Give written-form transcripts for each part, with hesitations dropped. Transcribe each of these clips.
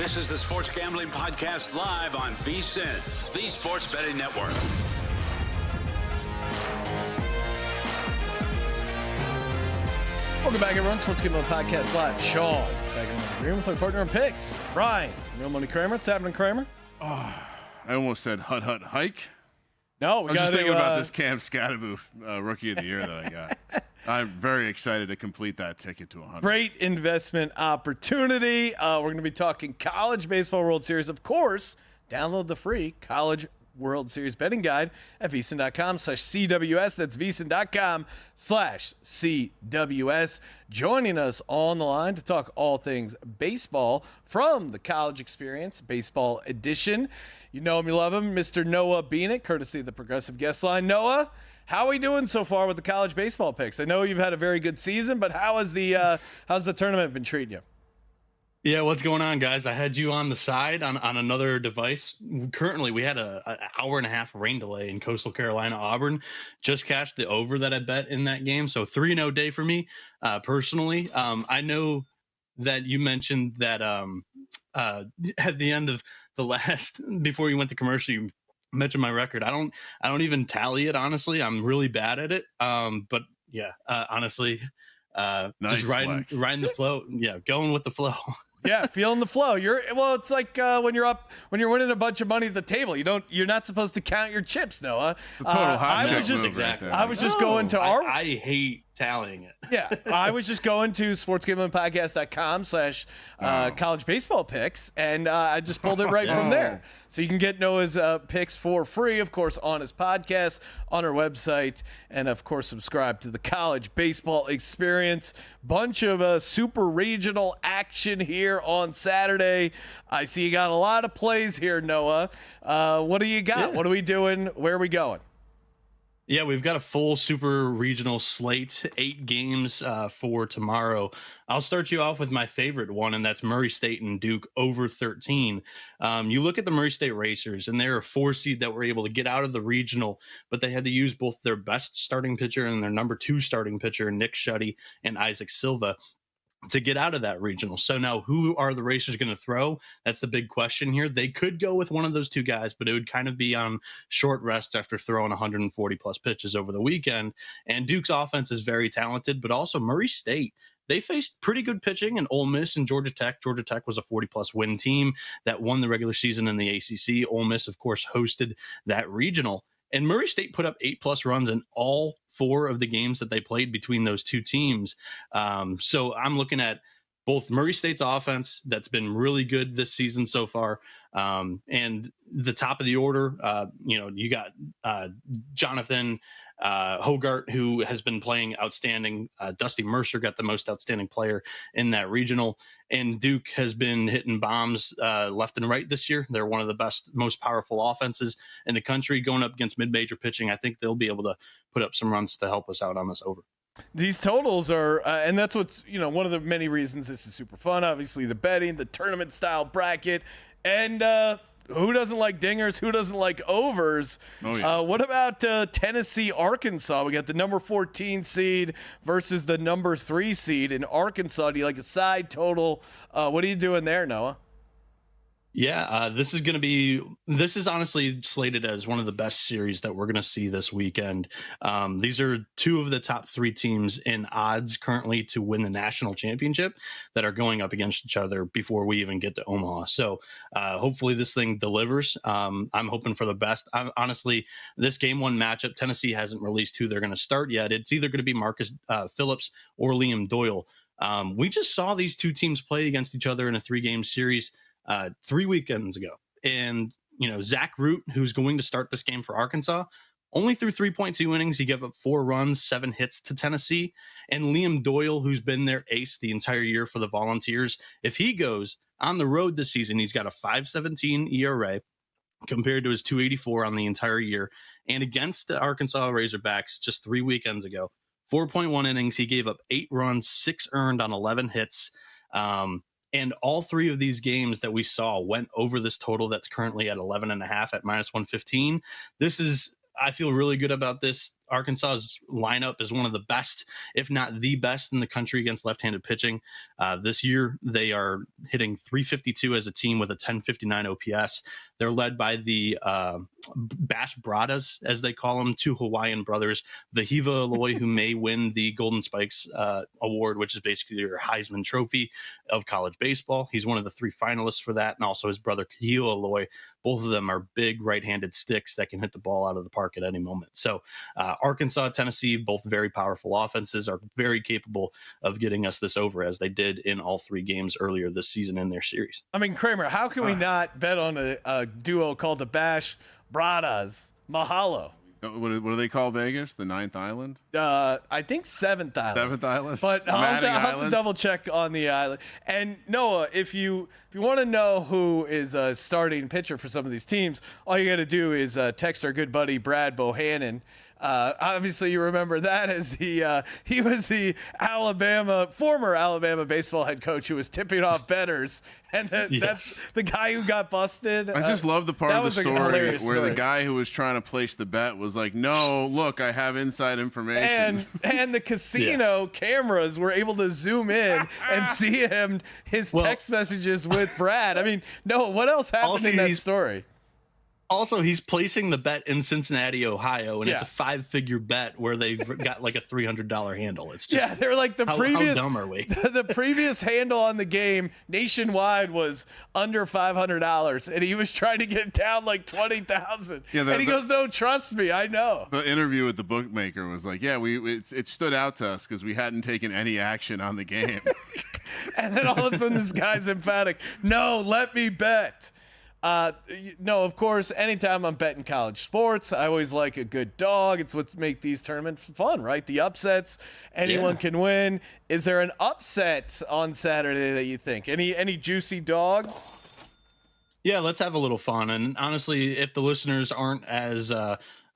This is the Sports Gambling Podcast live on VSIN, the Sports Betting Network. Welcome back, everyone. Sports Gambling Podcast live. Sean, second one agreeing with our partner in picks, Ryan, Real Money Kramer. What's happening, Kramer? Oh, I almost said hut hike. No, I was just thinking about this Cam Scatterbo Rookie of the Year that I got. I'm very excited to complete that ticket to 100. Great investment opportunity. We're going to be talking College Baseball World Series. Of course, download the free College World Series betting guide at VSIN.com/CWS. That's VSIN.com/CWS. Joining us on the line to talk all things baseball from the College Experience Baseball Edition. You know him, you love him, Mr. Noah Bieniek, courtesy of the Progressive Guest Line. Noah, how are we doing so far with the college baseball picks? I know you've had a very good season, but how's the tournament been treating you? Yeah, what's going on, guys? I had you on the side on another device. Currently, we had an hour and a half rain delay in Coastal Carolina. Auburn just cashed the over that I bet in that game. So 3-0 day for me personally. I know that you mentioned that at the end of the last, before you went to commercial, you mentioned my record. I don't even tally it, honestly. I'm really bad at it. But yeah, honestly, nice just riding the flow. Yeah, going with the flow. Yeah, feeling the flow. It's like when you're winning a bunch of money at the table. You're not supposed to count your chips, Noah. The total I was just going to I hate tallying it. Yeah, I was just going to sportsgamblingpodcast.com/college baseball picks, and I just pulled it right from there. So you can get Noah's picks for free, of course, on his podcast, on our website, and of course subscribe to the College Baseball Experience. Bunch of super regional action here on Saturday. I see you got a lot of plays here, Noah. What do you got? Yeah. What are we doing? Where are we going? Yeah, we've got a full super regional slate, 8 games for tomorrow. I'll start you off with my favorite one, and that's Murray State and Duke over 13. You look at the Murray State Racers, and they're a 4 seed that were able to get out of the regional, but they had to use both their best starting pitcher and their number 2 starting pitcher, Nick Schutte and Isaac Silva, to get out of that regional. So now who are the Racers going to throw? That's the big question here. They could go with one of those 2 guys, but it would kind of be on short rest after throwing 140 plus pitches over the weekend. And Duke's offense is very talented, but also Murray State, they faced pretty good pitching in Ole Miss and Georgia Tech. Georgia Tech was a 40-plus win team that won the regular season in the ACC. Ole Miss, of course, hosted that regional. And Murray State put up 8-plus runs in all 4 of the games that they played between those 2 teams. So I'm looking at both Murray State's offense that's been really good this season so far, and the top of the order. You got Jonathan Hogart, who has been playing outstanding. Dusty Mercer got the most outstanding player in that regional. And Duke has been hitting bombs left and right this year. They're one of the best, most powerful offenses in the country going up against mid-major pitching. I think they'll be able to put up some runs to help us out on this over. These totals are, and that's what's, one of the many reasons this is super fun. Obviously, the betting, the tournament-style bracket, and who doesn't like dingers? Who doesn't like overs? Oh, yeah. What about Tennessee, Arkansas? We got the number 14 seed versus the number 3 seed in Arkansas. Do you like a side total? What are you doing there, Noah? Yeah, this is honestly slated as one of the best series that we're going to see this weekend. These are 2 of the top 3 teams in odds currently to win the national championship that are going up against each other before we even get to Omaha. So hopefully this thing delivers. I'm hoping for the best. Honestly, this game 1 matchup, Tennessee hasn't released who they're going to start yet. It's either going to be Marcus Phillips or Liam Doyle. We just saw these 2 teams play against each other in a 3-game series 3 weekends ago. And, Zach Root, who's going to start this game for Arkansas, only threw 3.2 innings. He gave up 4 runs, 7 hits to Tennessee. And Liam Doyle, who's been their ace the entire year for the Volunteers, if he goes on the road this season, he's got a 5.17 ERA compared to his 2.84 on the entire year. And against the Arkansas Razorbacks just 3 weekends ago, 4.1 innings, he gave up 8 runs, 6 earned on 11 hits. And all 3 of these games that we saw went over this total that's currently at 11.5 at -115. I feel really good about this. Arkansas's lineup is one of the best, if not the best, in the country against left-handed pitching. This year, they are hitting 352 as a team with a 1059 OPS. They're led by the Bash Bradas, as they call them, two Hawaiian brothers. The Hiva Aloy, who may win the Golden Spikes Award, which is basically your Heisman Trophy of college baseball. He's one of the 3 finalists for that, and also his brother Kahio Aloy. Both of them are big right-handed sticks that can hit the ball out of the park at any moment. So Arkansas, Tennessee, both very powerful offenses, are very capable of getting us this over, as they did in all 3 games earlier this season in their series. I mean, Kramer, how can we not bet on a duo called the Bash Bradas? Mahalo. What do they call Vegas? The 9th Island? I think 7th Island. 7th Island? But I'll have to double check on the island. And Noah, if you want to know who is a starting pitcher for some of these teams, all you got to do is text our good buddy Brad Bohannon. Obviously, you remember that as he was the former Alabama baseball head coach who was tipping off bettors, and that's the guy who got busted. I just love the part of the story where the guy who was trying to place the bet was like, "No, look, I have inside information." And the casino cameras were able to zoom in and see his text messages with Brad. I mean, Noah, what else happened in that story? Also, he's placing the bet in Cincinnati, Ohio, and it's a 5-figure bet where they've got like a $300 handle. It's just, they're like how dumb are we? The previous handle on the game nationwide was under $500, and he was trying to get down like 20,000. And he goes, "No, trust me, I know." The interview with the bookmaker was like, "Yeah, it stood out to us because we hadn't taken any action on the game." And then all of a sudden, this guy's emphatic, "No, let me bet." No, of course, anytime I'm betting college sports, I always like a good dog. It's what's make these tournaments fun, right? The upsets, anyone can win. Is there an upset on Saturday that you think? Any juicy dogs? Yeah, let's have a little fun. And honestly, if the listeners aren't as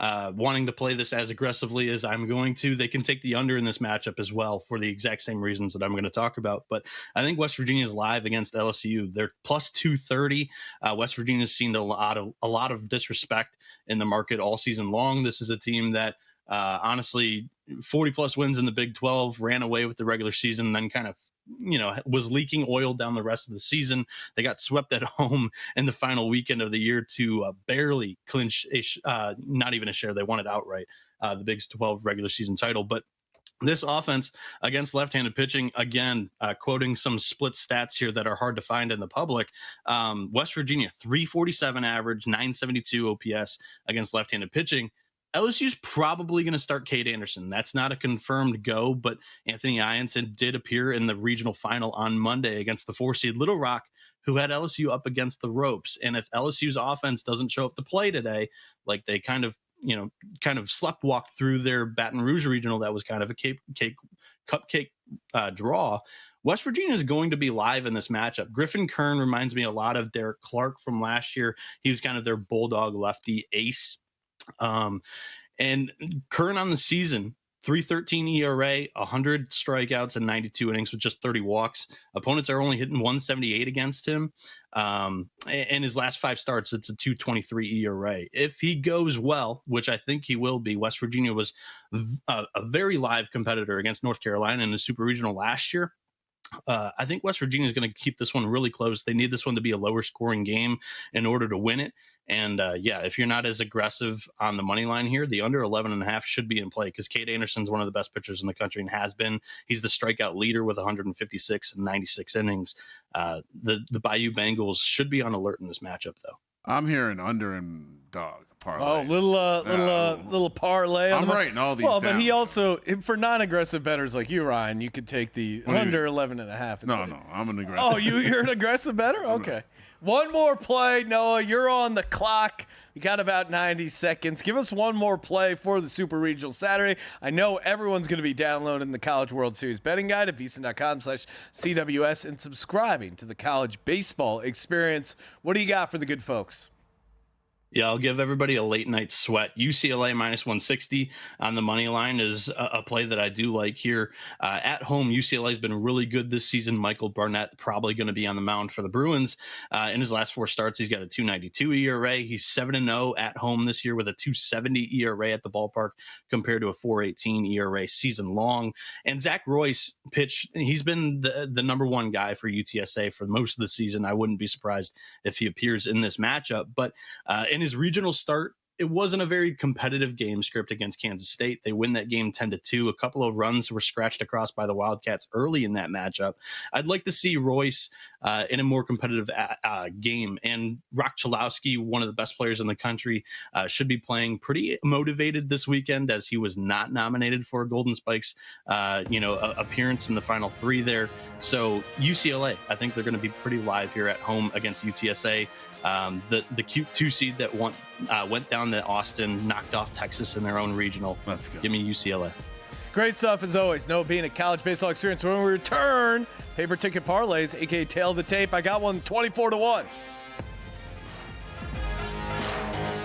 wanting to play this as aggressively as I'm going to, they can take the under in this matchup as well for the exact same reasons that I'm going to talk about. But I think West Virginia is live against LSU. They're plus 230. West Virginia's seen a lot of disrespect in the market all season long. This is a team that honestly 40 plus wins in the Big 12, ran away with the regular season, then kind of was leaking oil down the rest of the season. They got swept at home in the final weekend of the year to barely clinch not even a share. They won it outright, the Big 12 regular season title. But this offense against left-handed pitching, again, quoting some split stats here that are hard to find in the public. West Virginia, 347 average, 972 OPS against left-handed pitching. LSU's probably going to start Cade Anderson. That's not a confirmed go, but Anthony Ianson did appear in the regional final on Monday against the 4-seed Little Rock, who had LSU up against the ropes. And if LSU's offense doesn't show up to play today, like they kind of sleptwalked through their Baton Rouge regional, that was kind of a cupcake draw. West Virginia is going to be live in this matchup. Griffin Kern reminds me a lot of Derek Clark from last year. He was kind of their bulldog lefty ace. And Kern on the season, 3.13 ERA, 100 strikeouts and 92 innings with just 30 walks. Opponents are only hitting 178 against him. And his last 5 starts, it's a 2.23 ERA. If he goes well, which I think he will be, West Virginia was a very live competitor against North Carolina in the Super Regional last year. I think West Virginia is going to keep this one really close. They need this one to be a lower scoring game in order to win it. And if you're not as aggressive on the money line here, the under 11.5 should be in play because Cade Anderson's one of the best pitchers in the country and has been. He's the strikeout leader with 156 and 96 innings. The Bayou Bengals should be on alert in this matchup, though. I'm hearing under and dog parlay. Oh, little parlay. I'm writing all these down. But he also, for non-aggressive bettors like you, Ryan, you could take the under 11.5. No, I'm an aggressive. Oh, you're an aggressive bettor? Okay. One more play, Noah. You're on the clock. You got about 90 seconds. Give us one more play for the Super Regional Saturday. I know everyone's going to be downloading the College World Series betting guide at VSIN.com/CWS and subscribing to the College Baseball Experience. What do you got for the good folks? Yeah, I'll give everybody a late night sweat. UCLA minus 160 on the money line is a play that I do like here. At home, UCLA has been really good this season. Michael Barnett probably going to be on the mound for the Bruins. In his last 4 starts, he's got a 2.92 ERA. He's 7-0 at home this year with a 2.70 ERA at the ballpark compared to a 4.18 ERA season long. And Zach Royce pitched. He's been the number one guy for UTSA for most of the season. I wouldn't be surprised if he appears in this matchup. But in his regional start, it wasn't a very competitive game script against Kansas State. They win that game 10-2. A couple of runs were scratched across by the Wildcats early in that matchup. I'd like to see Royce in a more competitive game. And Rock Chalowski, one of the best players in the country, should be playing pretty motivated this weekend, as he was not nominated for a Golden Spikes, appearance in the Final 3 there. So UCLA, I think they're going to be pretty live here at home against UTSA. The cute 2 seed that went down to Austin, knocked off Texas in their own regional. Let's go. Give me UCLA. Great stuff as always. Noah being a college baseball experience. When we return, paper ticket parlays, aka tail of the tape. I got one 24-1.